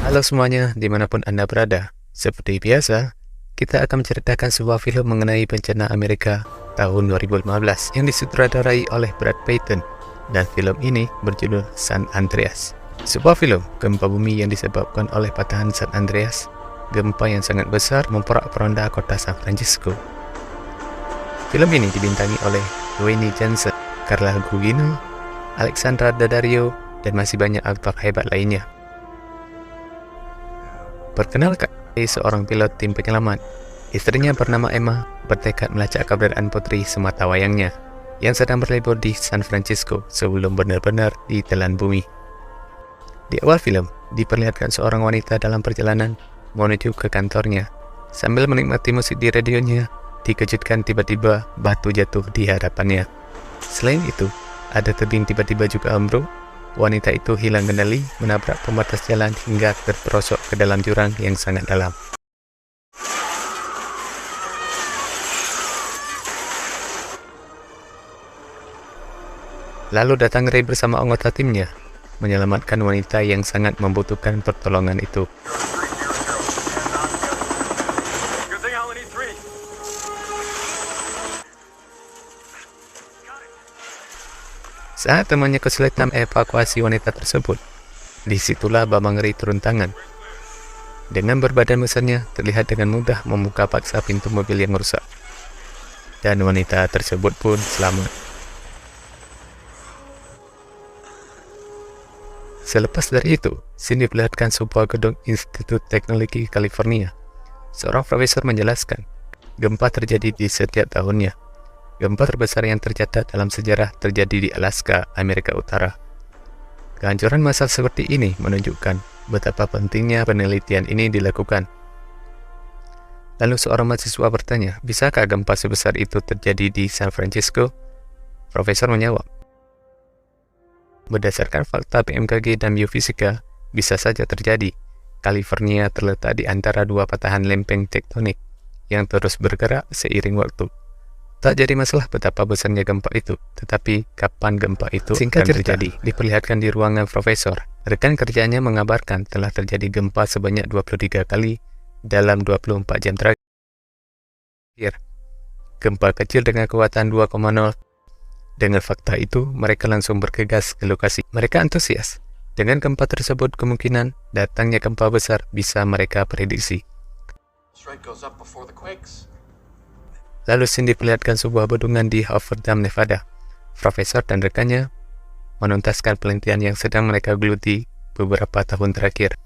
Halo semuanya, dimanapun Anda berada. Seperti biasa, kita akan menceritakan sebuah film mengenai bencana Amerika tahun 2015 yang disutradarai oleh Brad Peyton, dan film ini berjudul San Andreas. Sebuah film gempa bumi yang disebabkan oleh patahan San Andreas, gempa yang sangat besar memporak-poranda kota San Francisco. Film ini dibintangi oleh Dwayne Johnson, Carla Gugino, Alexandra Daddario, dan masih banyak aktor hebat lainnya. Perkenalkan, seorang pilot tim penyelamat. Istrinya bernama Emma bertekad melacak keberadaan putri sematawayangnya yang sedang berlibur di San Francisco sebelum benar-benar ditelan bumi. Di awal film, diperlihatkan seorang wanita dalam perjalanan menuju ke kantornya. Sambil menikmati musik di radionya, dikejutkan tiba-tiba batu jatuh di hadapannya. Selain itu, ada tebing tiba-tiba juga ambruk. Wanita itu hilang kendali, menabrak pembatas jalan hingga terperosok ke dalam jurang yang sangat dalam. Lalu datang Ray bersama anggota timnya, menyelamatkan wanita yang sangat membutuhkan pertolongan itu. Saat temannya kesulitan evakuasi wanita tersebut, disitulah Bambang Ray turun tangan. Dengan berbadan besarnya, terlihat dengan mudah membuka paksa pintu mobil yang rusak. Dan wanita tersebut pun selamat. Selepas dari itu, scene diperlihatkan sebuah gedung Institut Teknologi California. Seorang profesor menjelaskan, gempa terjadi di setiap tahunnya. Gempa terbesar yang tercatat dalam sejarah terjadi di Alaska, Amerika Utara. Kehancuran massal seperti ini menunjukkan betapa pentingnya penelitian ini dilakukan. Lalu seorang mahasiswa bertanya, bisakah gempa sebesar itu terjadi di San Francisco? Profesor menjawab, berdasarkan fakta BMKG dan biofisika, bisa saja terjadi. California terletak di antara dua patahan lempeng tektonik yang terus bergerak seiring waktu. Tak jadi masalah betapa besarnya gempa itu, tetapi kapan gempa itu akan terjadi. Diperlihatkan di ruangan profesor. Rekan kerjanya mengabarkan telah terjadi gempa sebanyak 23 kali dalam 24 jam terakhir. Gempa kecil dengan kekuatan 2,0. Dengan fakta itu, mereka langsung bergegas ke lokasi. Mereka antusias. Dengan gempa tersebut, kemungkinan datangnya gempa besar bisa mereka prediksi. Lalu scene diperlihatkan sebuah bendungan di Hoover-Dam, Nevada. Profesor dan rekannya menuntaskan penelitian yang sedang mereka geluti beberapa tahun terakhir.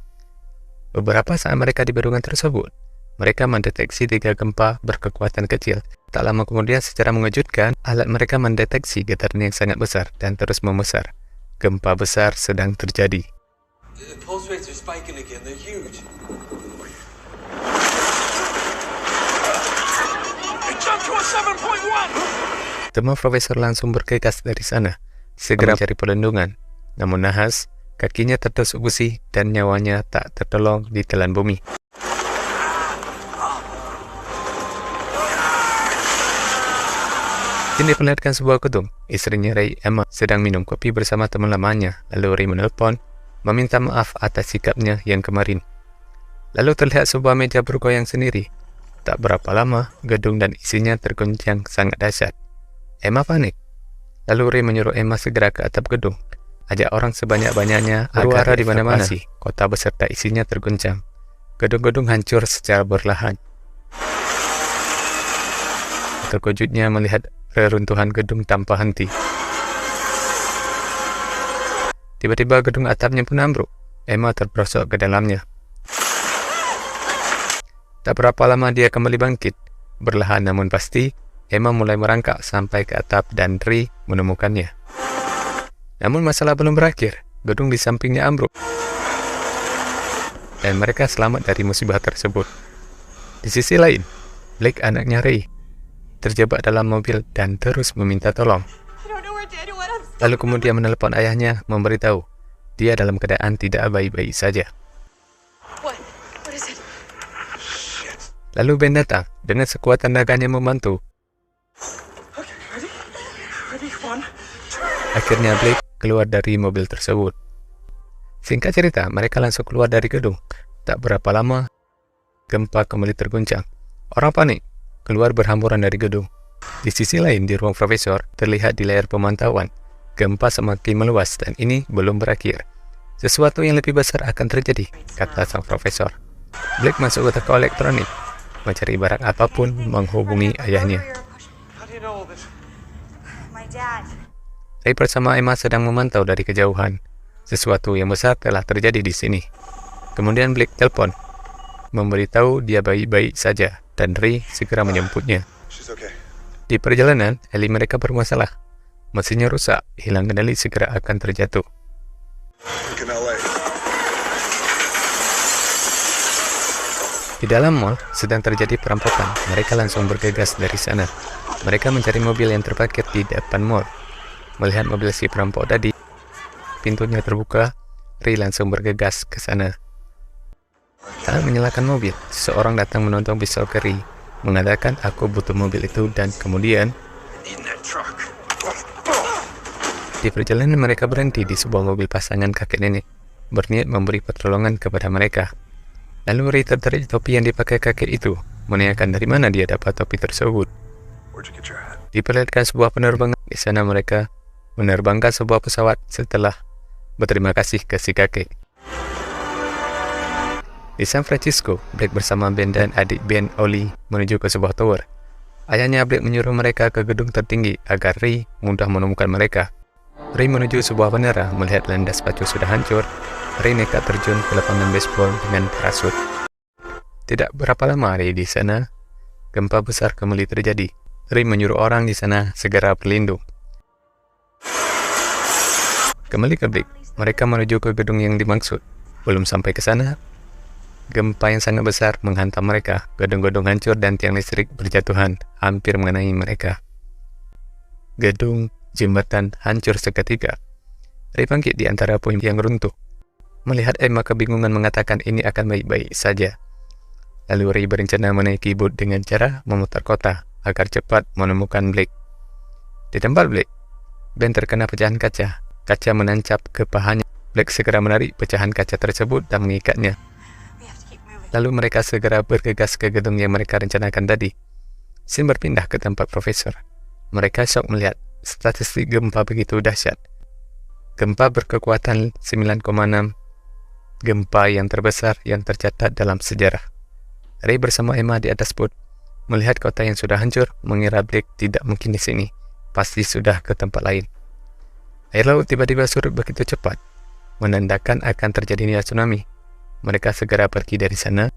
Beberapa saat mereka di bendungan tersebut, mereka mendeteksi 3 gempa berkekuatan kecil. Tak lama kemudian, secara mengejutkan, alat mereka mendeteksi getaran yang sangat besar dan terus membesar. Gempa besar sedang terjadi. Teman profesor langsung bergegas dari sana, segera mencari perlindungan. Namun nahas, kakinya tertusuk besi dan nyawanya tak tertolong ditelan bumi. Ini diperlihatkan sebuah gedung. Istrinya Ray, Emma, sedang minum kopi bersama teman lamanya. Lalu Ray menelpon, meminta maaf atas sikapnya yang kemarin. Lalu terlihat sebuah meja bergoyang sendiri. Tak berapa lama, gedung dan isinya terguncang sangat dahsyat. Emma panik. Lalu Ray menyuruh Emma segera ke atap gedung. Ajak orang sebanyak-banyaknya agar di mana-mana. Kota beserta isinya terguncang. Gedung-gedung hancur secara berlahan. Terkejutnya melihat reruntuhan gedung tanpa henti. Tiba-tiba gedung atapnya pun ambruk. Emma terperosok ke dalamnya. Tak berapa lama dia kembali bangkit. Berlahan namun pasti, Emma mulai merangkak sampai ke atap dan Ray menemukannya. Namun masalah belum berakhir. Gedung di sampingnya ambruk. Dan mereka selamat dari musibah tersebut. Di sisi lain, Blake, anaknya Ray, terjebak dalam mobil dan terus meminta tolong. Lalu kemudian menelepon ayahnya memberitahu dia dalam keadaan tidak baik-baik saja. Lalu Ben datang dengan sekuat tenaganya membantu. Akhirnya Blake keluar dari mobil tersebut. Singkat cerita, mereka langsung keluar dari gedung. Tak berapa lama, gempa kembali terguncang. Orang panik, keluar berhamburan dari gedung. Di sisi lain, di ruang profesor, terlihat di layar pemantauan, gempa semakin meluas dan ini belum berakhir. Sesuatu yang lebih besar akan terjadi, kata sang profesor. Blake masuk ke toko elektronik, mencari barang apapun, menghubungi ayahnya. Ray bersama Emma sedang memantau dari kejauhan. Sesuatu yang besar telah terjadi di sini. Kemudian Blake telepon, memberitahu dia baik-baik saja, dan Ray segera menjemputnya. Di perjalanan, heli mereka bermasalah. Mesinnya rusak, hilang kendali segera akan terjatuh. Di dalam mall, sedang terjadi perampokan. Mereka langsung bergegas dari sana. Mereka mencari mobil yang terparkir di depan mall. Melihat mobil si perampok tadi, pintunya terbuka, Ray langsung bergegas ke sana. Saat menyalakan mobil, seseorang datang menonton pisau ke Ray, mengatakan aku butuh mobil itu dan kemudian di perjalanan mereka berhenti di sebuah mobil pasangan kakek nenek, berniat memberi pertolongan kepada mereka. Lalu Ray tertarik topi yang dipakai kakek itu, menanyakan dari mana dia dapat topi tersebut. Diperlihatkan sebuah penerbangan. Di sana mereka menerbangkan sebuah pesawat setelah berterima kasih ke si kakek. Di San Francisco, Blake bersama Ben dan adik Ben, Ollie, menuju ke sebuah tower. Ayahnya Blake menyuruh mereka ke gedung tertinggi agar Ray mudah menemukan mereka. Ray menuju sebuah bandara, melihat landas pacu sudah hancur. Ray nekat terjun ke lapangan baseball dengan parasut. Tidak berapa lama Ray di sana, gempa besar kembali terjadi. Ray menyuruh orang di sana segera berlindung. Kembali ke Blake, mereka menuju ke gedung yang dimaksud. Belum sampai ke sana, gempa yang sangat besar menghantam mereka. Gedung-gedung hancur dan tiang listrik berjatuhan, hampir mengenai mereka. Gedung, jembatan hancur seketika. Ray bangkit di antara puing yang runtuh. Melihat Emma kebingungan mengatakan ini akan baik-baik saja. Lalu Ray berencana menaiki boot dengan cara memutar kota agar cepat menemukan Blake. Di tempat Blake, Ben terkena pecahan kaca. Kaca menancap ke pahanya. Blake segera menarik pecahan kaca tersebut dan mengikatnya. Lalu mereka segera bergegas ke gedung yang mereka rencanakan tadi. Scene berpindah ke tempat profesor. Mereka syok melihat statistik gempa begitu dahsyat. Gempa berkekuatan 9,6, gempa yang terbesar yang tercatat dalam sejarah. Ray bersama Emma di atas boot, melihat kota yang sudah hancur, mengira Blake tidak mungkin di sini. Pasti sudah ke tempat lain. Air laut tiba-tiba surut begitu cepat, menandakan akan terjadinya tsunami. Mereka segera pergi dari sana.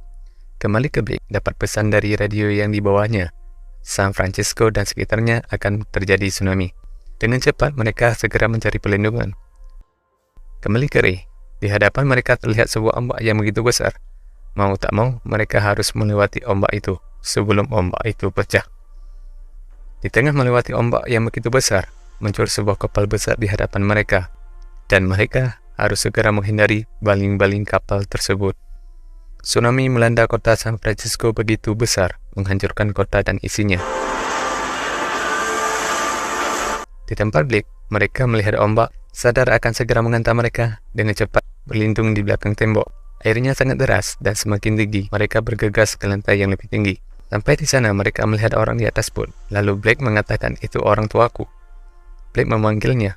Kembali ke Blake, dapat pesan dari radio yang dibawanya. San Francisco dan sekitarnya akan terjadi tsunami. Dengan cepat, mereka segera mencari perlindungan. Kembali ke Ray, di hadapan mereka terlihat sebuah ombak yang begitu besar. Mau tak mau, mereka harus melewati ombak itu sebelum ombak itu pecah. Di tengah melewati ombak yang begitu besar, muncul sebuah kapal besar di hadapan mereka, dan mereka harus segera menghindari baling-baling kapal tersebut. Tsunami melanda kota San Francisco begitu besar, menghancurkan kota dan isinya. Di tempat Blake, mereka melihat ombak, sadar akan segera menghantam mereka. Dengan cepat berlindung di belakang tembok. Airnya sangat deras dan semakin tinggi. Mereka bergegas ke lantai yang lebih tinggi. Sampai di sana mereka melihat orang di atas boot. Lalu Blake mengatakan itu orang tuaku. Blake memanggilnya.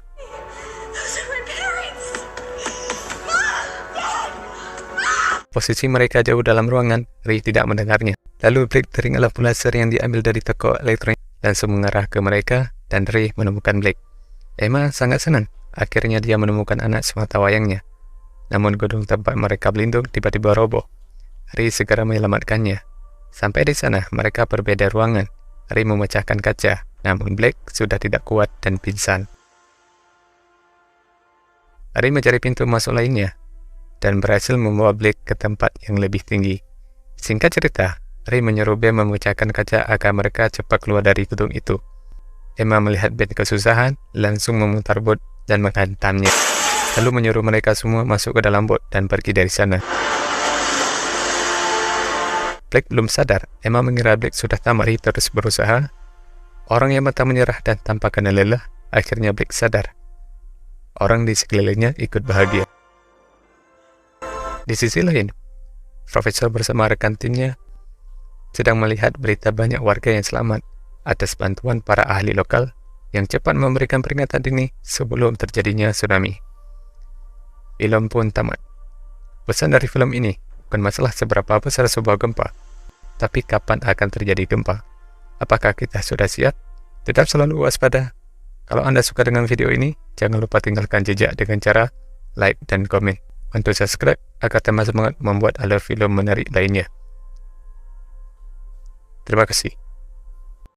Posisi mereka jauh dalam ruangan, Ray tidak mendengarnya. Lalu Blake teringat lampu laser yang diambil dari toko elektronik, langsung mengarah ke mereka, dan Ray menemukan Blake. Emma sangat senang, akhirnya dia menemukan anak semata wayangnya. Namun gedung tempat mereka berlindung tiba-tiba roboh. Ray segera menyelamatkannya. Sampai di sana, mereka berbeda ruangan. Ray memecahkan kaca, namun Blake sudah tidak kuat dan pingsan. Ray mencari pintu masuk lainnya, dan berhasil membawa Blake ke tempat yang lebih tinggi. Singkat cerita, Ray menyuruh Ben memecahkan kaca agar mereka cepat keluar dari gedung itu. Emma melihat Ben kesusahan, langsung memutar bot dan menghantamnya. Lalu menyuruh mereka semua masuk ke dalam bot dan pergi dari sana. Blake belum sadar. Emma mengira Blake sudah tamat. Ray terus berusaha. Orang yang mata menyerah dan tanpa kena lelah, akhirnya Blake sadar. Orang di sekelilingnya ikut bahagia. Di sisi lain, Profesor bersama rekan timnya sedang melihat berita banyak warga yang selamat atas bantuan para ahli lokal yang cepat memberikan peringatan dini sebelum terjadinya tsunami. Film pun tamat. Pesan dari film ini bukan masalah seberapa besar sebuah gempa, tapi kapan akan terjadi gempa. Apakah kita sudah siap? Tetap selalu waspada. Kalau Anda suka dengan video ini, jangan lupa tinggalkan jejak dengan cara like dan komen. Bantu subscribe agar tambah semangat membuat alur film menarik lainnya. Terima kasih.